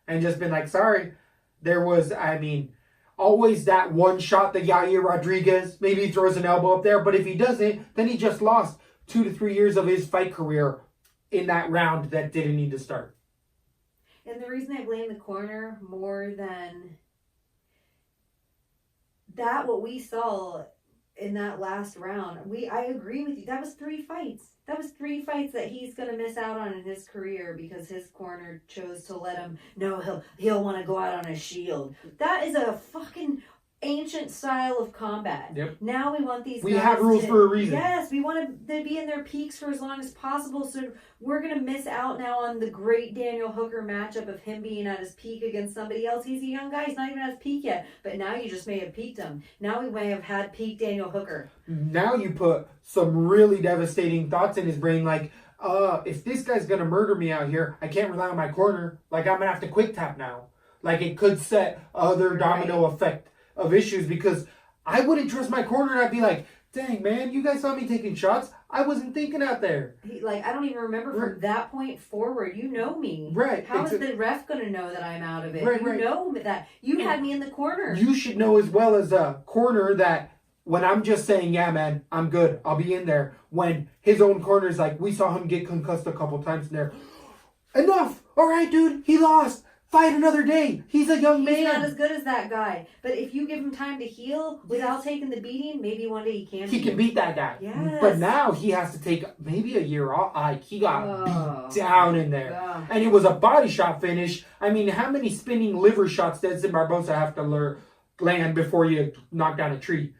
[SPEAKER 3] and just been like, sorry. There was, always that one shot that Yair Rodriguez, maybe he throws an elbow up there, but if he doesn't, then he just lost 2 to 3 years of his fight career in that round that didn't need to start.
[SPEAKER 4] And the reason I blame the corner more than that, what we saw in that last round, I agree with you. That was 3 fights. That was 3 fights that he's going to miss out on in his career because his corner chose to let him know he'll want to go out on a shield. That is a fucking ancient style of combat.
[SPEAKER 3] Yep.
[SPEAKER 4] Now we want these guys
[SPEAKER 3] have rules for a reason.
[SPEAKER 4] Yes, we want to be in their peaks for as long as possible. So we're going to miss out now on the great Danial Hooker matchup of him being at his peak against somebody else. He's a young guy. He's not even at his peak yet. But now you just may have peaked him. Now we may have had peak Danial Hooker.
[SPEAKER 3] Now you put some really devastating thoughts in his brain like, if this guy's going to murder me out here, I can't rely on my corner. Like, I'm going to have to quick tap now. Like, it could set other domino effect of issues because I wouldn't trust my corner and I'd be like, dang, man, you guys saw me taking shots. I wasn't thinking out there.
[SPEAKER 4] I don't even remember from that point forward. You know me.
[SPEAKER 3] Right.
[SPEAKER 4] How is the ref going to know that I'm out of it?
[SPEAKER 3] Right,
[SPEAKER 4] you know that. You had me in the corner.
[SPEAKER 3] You should know as well as a corner that when I'm just saying, yeah, man, I'm good, I'll be in there, when his own corner is like, we saw him get concussed a couple times in there. Enough. All right, dude, he lost. Fight another day. He's a young man.
[SPEAKER 4] He's not as good as that guy. But if you give him time to heal without taking the beating, maybe one day he can
[SPEAKER 3] beat that guy.
[SPEAKER 4] Yes.
[SPEAKER 3] But now he has to take maybe a year off. Like, he got beat down in there.
[SPEAKER 4] God.
[SPEAKER 3] And it was a body shot finish. I mean, how many spinning liver shots does Barboza have to land before you knock down a tree?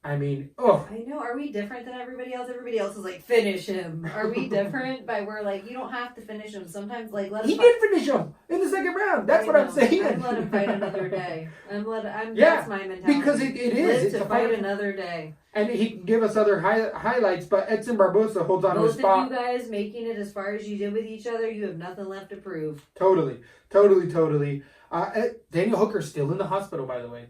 [SPEAKER 3] I mean,
[SPEAKER 4] I know. Are we different than everybody else? Everybody else is like, finish him. Are we different by we're like, you don't have to finish him. Sometimes, like, let him
[SPEAKER 3] He did finish him in the second round. That's what I'm saying.
[SPEAKER 4] I'm let him fight another day.
[SPEAKER 3] Yeah,
[SPEAKER 4] that's my mentality.
[SPEAKER 3] Because it is.
[SPEAKER 4] It's to fight another day.
[SPEAKER 3] And he can give us other highlights, but Edson Barboza holds on to his spot.
[SPEAKER 4] Both of you guys making it as far as you did with each other, you have nothing left to prove.
[SPEAKER 3] Totally. Danial Hooker's still in the hospital, by the way.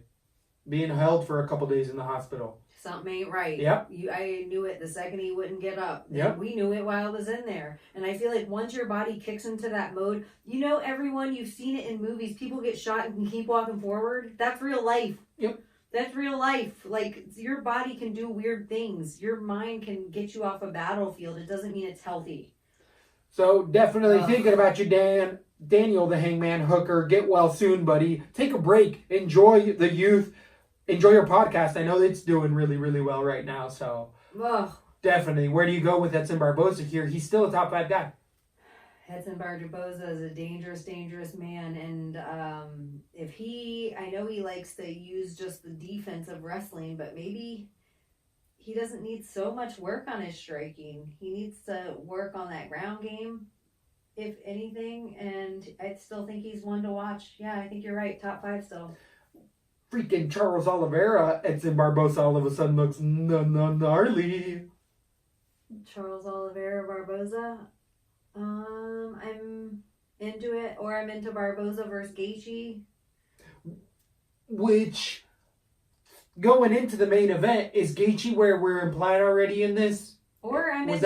[SPEAKER 3] Being held for a couple days in the hospital.
[SPEAKER 4] Something ain't right.
[SPEAKER 3] Yep.
[SPEAKER 4] I knew it the second he wouldn't get up.
[SPEAKER 3] Yep.
[SPEAKER 4] We knew it while I was in there. And I feel like once your body kicks into that mode, everyone, you've seen it in movies, people get shot and can keep walking forward. That's real life.
[SPEAKER 3] Yep.
[SPEAKER 4] That's real life. Like, your body can do weird things. Your mind can get you off a battlefield. It doesn't mean it's healthy.
[SPEAKER 3] So definitely thinking about you, Danial the Hangman Hooker. Get well soon, buddy. Take a break. Enjoy the youth. Enjoy your podcast. I know it's doing really, really well right now. So definitely. Where do you go with Edson Barboza here? He's still a top 5 guy.
[SPEAKER 4] Edson Barboza is a dangerous, dangerous man. And I know he likes to use just the defensive wrestling, but maybe he doesn't need so much work on his striking. He needs to work on that ground game, if anything. And I still think he's one to watch. Yeah, I think you're right. Top 5 still.
[SPEAKER 3] Freaking Charles Oliveira, Edson Barboza all of a sudden looks gnarly.
[SPEAKER 4] Charles Oliveira Barboza. I'm into it, or I'm into Barboza versus Gaethje.
[SPEAKER 3] Which, going into the main event, is Gaethje where we're implied already in this?
[SPEAKER 4] Or I'm into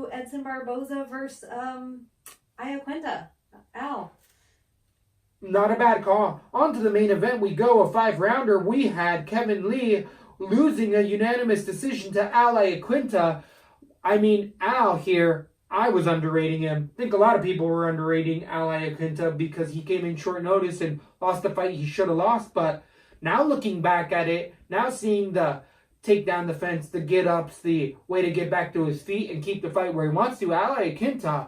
[SPEAKER 4] Edson Barboza versus Iaquinta. Al.
[SPEAKER 3] Not a bad call. On to the main event we go. A 5-rounder. We had Kevin Lee losing a unanimous decision to Al Iaquinta. I mean, Al here, I was underrating him. I think a lot of people were underrating Al Iaquinta because he came in short notice and lost the fight he should have lost. But now looking back at it, now seeing the take down the fence, the get-ups, the way to get back to his feet and keep the fight where he wants to, Al Iaquinta,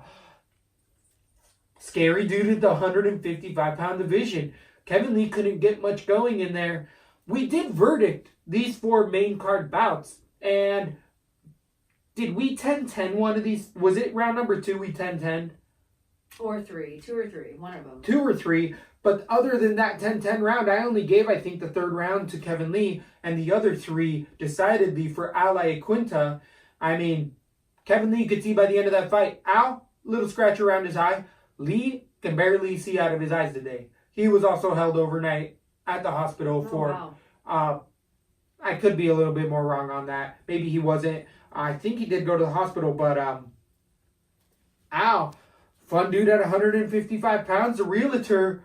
[SPEAKER 3] scary dude at the 155-pound division. Kevin Lee couldn't get much going in there. We did verdict these 4 main card bouts. And did we 10-10 one of these? Was it round number 2 we 10-10?
[SPEAKER 4] Or 3. 2 or 3. One of them.
[SPEAKER 3] 2 or 3. But other than that 10-10 round, I only gave, I think, the 3rd round to Kevin Lee. And the other 3 decidedly for Al Iaquinta. I mean, Kevin Lee could see by the end of that fight. Al, little scratch around his eye. Lee can barely see out of his eyes today. He was also held overnight at the hospital I could be a little bit more wrong on that. Maybe he wasn't. I think he did go to the hospital, but Al, fun dude at 155 pounds, a realtor,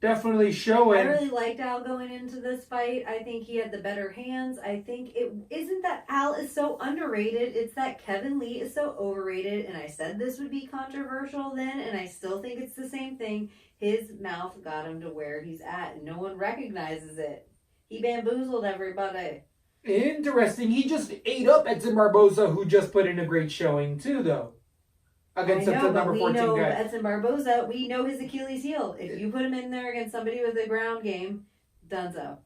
[SPEAKER 3] definitely showing.
[SPEAKER 4] I really liked Al going into this fight. I think he had the better hands. I think it isn't that Al is so underrated. It's that Kevin Lee is so overrated. And I said this would be controversial then, and I still think it's the same thing. His mouth got him to where he's at, and no one recognizes it. He bamboozled everybody.
[SPEAKER 3] Interesting. He just ate up Edson Barboza, who just put in a great showing too, though. Against the number 14
[SPEAKER 4] know
[SPEAKER 3] guy.
[SPEAKER 4] Edson Barboza, we know his Achilles heel. If you put him in there against somebody with a ground game, donezo.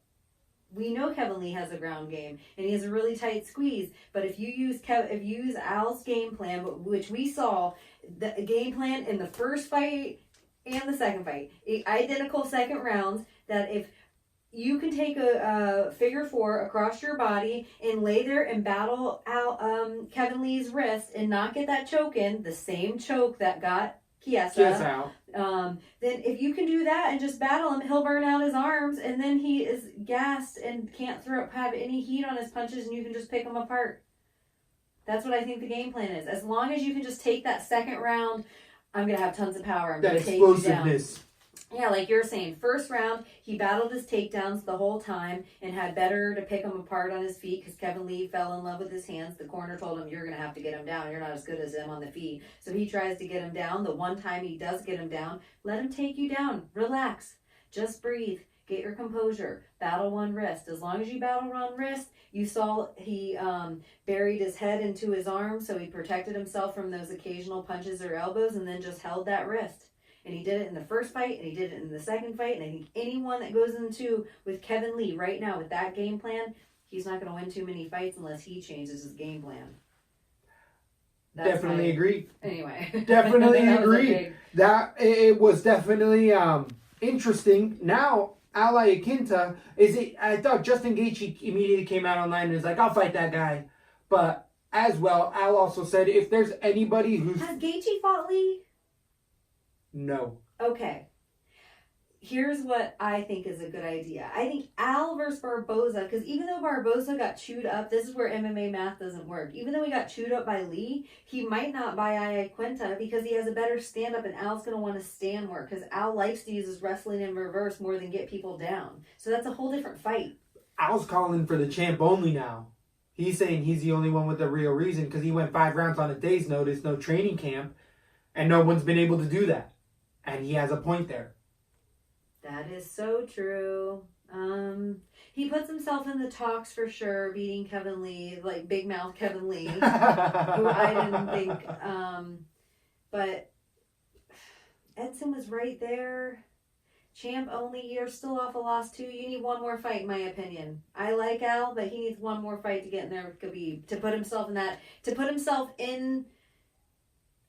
[SPEAKER 4] We know Kevin Lee has a ground game, and he has a really tight squeeze. But if you use Al's game plan, which we saw, the game plan in the first fight and the second fight, identical second rounds, that if you can take a figure 4 across your body and lay there and battle out Kevin Lee's wrist and not get that choke in, the same choke that got Chiesa
[SPEAKER 3] out.
[SPEAKER 4] Then if you can do that and just battle him, he'll burn out his arms, and then he is gassed and can't have any heat on his punches, and you can just pick him apart. That's what I think the game plan is. As long as you can just take that second round, I'm going to have tons of power. I'm going to take you down. Yeah, like you're saying, first round, he battled his takedowns the whole time and had better to pick him apart on his feet because Kevin Lee fell in love with his hands. The corner told him, you're going to have to get him down. You're not as good as him on the feet. So he tries to get him down. The one time he does get him down, let him take you down. Relax. Just breathe. Get your composure. Battle one wrist. As long as you battle one wrist, you saw he buried his head into his arm, so he protected himself from those occasional punches or elbows and then just held that wrist. And he did it in the first fight, and he did it in the second fight. And I think anyone that goes into with Kevin Lee right now with that game plan, he's not going to win too many fights unless he changes his game plan.
[SPEAKER 3] Definitely agree.
[SPEAKER 4] Anyway.
[SPEAKER 3] Definitely agree. That it was definitely interesting. Now, Al Iaquinta, I thought Justin Gaethje immediately came out online and was like, I'll fight that guy. But as well, Al also said, if there's anybody who's...
[SPEAKER 4] Has Gaethje fought Lee?
[SPEAKER 3] No.
[SPEAKER 4] Okay. Here's what I think is a good idea. I think Al versus Barboza, because even though Barboza got chewed up, this is where MMA math doesn't work. Even though he got chewed up by Lee, he might not by Iaquinta because he has a better stand-up, and Al's going to want to stand more because Al likes to use his wrestling in reverse more than get people down. So that's a whole different fight.
[SPEAKER 3] Al's calling for the champ only now. He's saying he's the only one with the real reason because he went 5 rounds on a day's notice, no training camp, and no one's been able to do that. And he has a point there.
[SPEAKER 4] That is so true. He puts himself in the talks for sure, beating Kevin Lee, like big mouth Kevin Lee, who I didn't think. But Edson was right there. Champ only, you're still off a loss too. You need one more fight, in my opinion. I like Al, but he needs one more fight to get in there with Khabib, to put himself in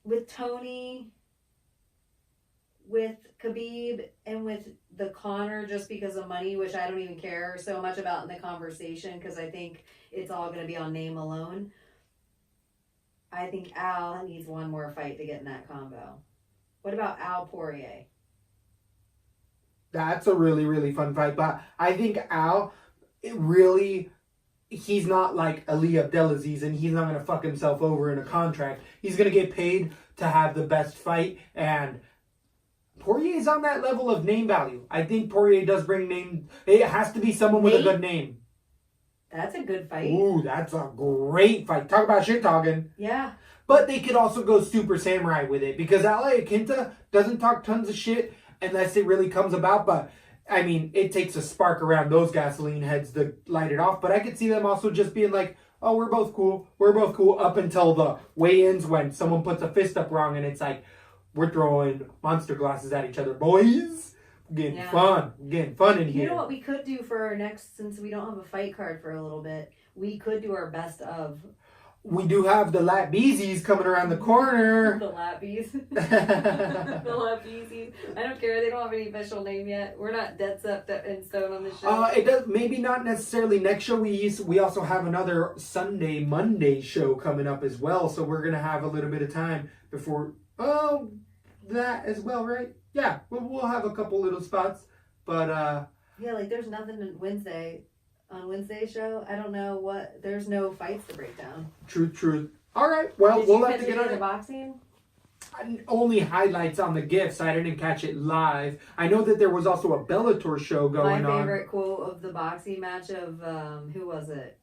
[SPEAKER 4] with Tony, with Khabib, and with the Conor, just because of money, which I don't even care so much about in the conversation because I think it's all going to be on name alone. I think Al needs one more fight to get in that combo. What about Al Poirier?
[SPEAKER 3] That's a really, really fun fight. But I think Al, he's not like Ali Abdelaziz, and he's not going to fuck himself over in a contract. He's going to get paid to have the best fight, and Poirier's on that level of name value. I think Poirier does bring name. It has to be someone with a good name.
[SPEAKER 4] That's a good fight.
[SPEAKER 3] Ooh, that's a great fight. Talk about shit talking.
[SPEAKER 4] Yeah.
[SPEAKER 3] But they could also go super samurai with it because Iaquinta doesn't talk tons of shit unless it really comes about. But I mean, it takes a spark around those gasoline heads to light it off. But I could see them also just being like, oh, we're both cool. We're both cool up until the weigh-ins when someone puts a fist up wrong and it's like, we're throwing monster glasses at each other, boys. We're getting fun. We're getting fun in here.
[SPEAKER 4] You know what we could do for our next, since we don't have a fight card for a little bit, we could do our best of.
[SPEAKER 3] We do have the LaTBs coming around the corner.
[SPEAKER 4] The LaTBs. The LaTBs. I don't care. They don't have any official name yet. We're not dead set in stone on the show.
[SPEAKER 3] It does maybe not necessarily next show. We also have another Monday show coming up as well. So we're gonna have a little bit of time before that as well, right? Yeah, we'll have a couple little spots, but
[SPEAKER 4] yeah, like there's nothing on Wednesday's show. I don't know what. There's no fights to break down.
[SPEAKER 3] Truth. All right. Well, we'll have to get on
[SPEAKER 4] the boxing.
[SPEAKER 3] Only highlights on the GIFs. I didn't catch it live. I know that there was also a Bellator show going on.
[SPEAKER 4] My favorite quote of the boxing match of who was it?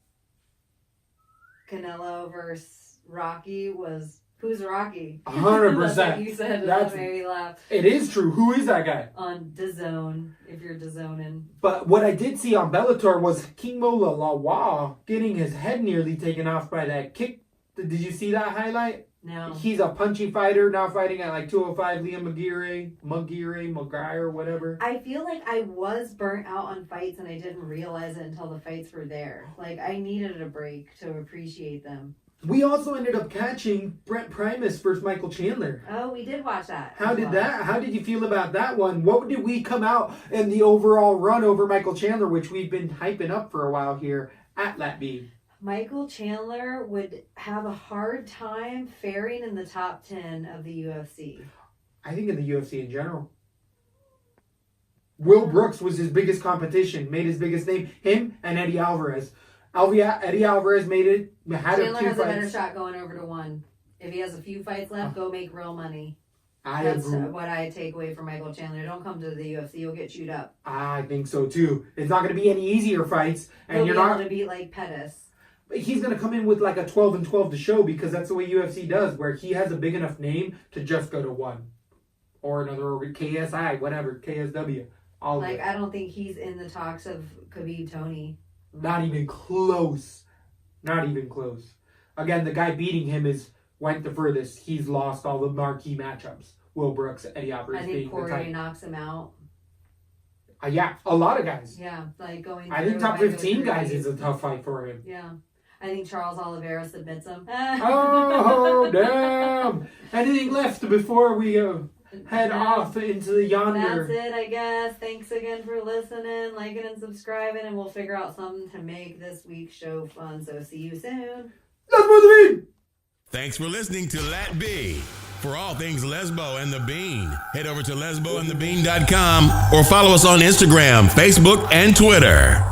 [SPEAKER 4] Canelo versus Rocky was. Who's Rocky?
[SPEAKER 3] 100%.
[SPEAKER 4] That's what you said. That made me laugh.
[SPEAKER 3] It is true. Who is that guy?
[SPEAKER 4] On DAZN, if you're DAZNing.
[SPEAKER 3] But what I did see on Bellator was King Mola Lawa getting his head nearly taken off by that kick. Did you see that highlight?
[SPEAKER 4] No.
[SPEAKER 3] He's a punchy fighter, now fighting at like 205, Liam Maguire, whatever.
[SPEAKER 4] I feel like I was burnt out on fights and I didn't realize it until the fights were there. Like, I needed a break to appreciate them.
[SPEAKER 3] We also ended up catching Brent Primus versus Michael Chandler.
[SPEAKER 4] Oh, we did watch that.
[SPEAKER 3] How did you feel about that one? What did we come out in the overall run over Michael Chandler, which we've been hyping up for a while here at LaTB?
[SPEAKER 4] Michael Chandler would have a hard time faring in the top 10 of the UFC.
[SPEAKER 3] I think in the UFC in general. Will Brooks was his biggest competition, made his biggest name. Him and Eddie Alvarez. Eddie Alvarez
[SPEAKER 4] Chandler has a better shot going over to 1. If he has a few fights left, go make real money. That's what I take away from Michael Chandler. Don't come to the UFC; you'll get chewed up.
[SPEAKER 3] I think so too. It's not going to be any easier fights, and
[SPEAKER 4] you're not going to beat like Pettis.
[SPEAKER 3] But he's going to come in with like a 12-12 to show because that's the way UFC does, where he has a big enough name to just go to 1 or another KSI, whatever, KSW.
[SPEAKER 4] I don't think he's in the talks of Khabib Tony.
[SPEAKER 3] Not even close. Not even close. Again, the guy beating him went the furthest. He's lost all the marquee matchups. Will Brooks, Eddie Alvarez.
[SPEAKER 4] I think Poirier knocks him out.
[SPEAKER 3] Yeah, a lot of guys.
[SPEAKER 4] Yeah, like going.
[SPEAKER 3] I think top 15 guys is a tough fight for him.
[SPEAKER 4] Yeah. I think Charles Oliveira submits him.
[SPEAKER 3] Oh, damn. Anything left before we head off into the yonder?
[SPEAKER 4] That's it, I guess. Thanks again for listening, liking, and subscribing, and we'll figure out something to make this week's show fun. So see you soon.
[SPEAKER 3] Lesbo the Bean!
[SPEAKER 2] Thanks for listening to LaTB. For all things Lesbo and the Bean, head over to lesboandthebean.com or follow us on Instagram, Facebook, and Twitter.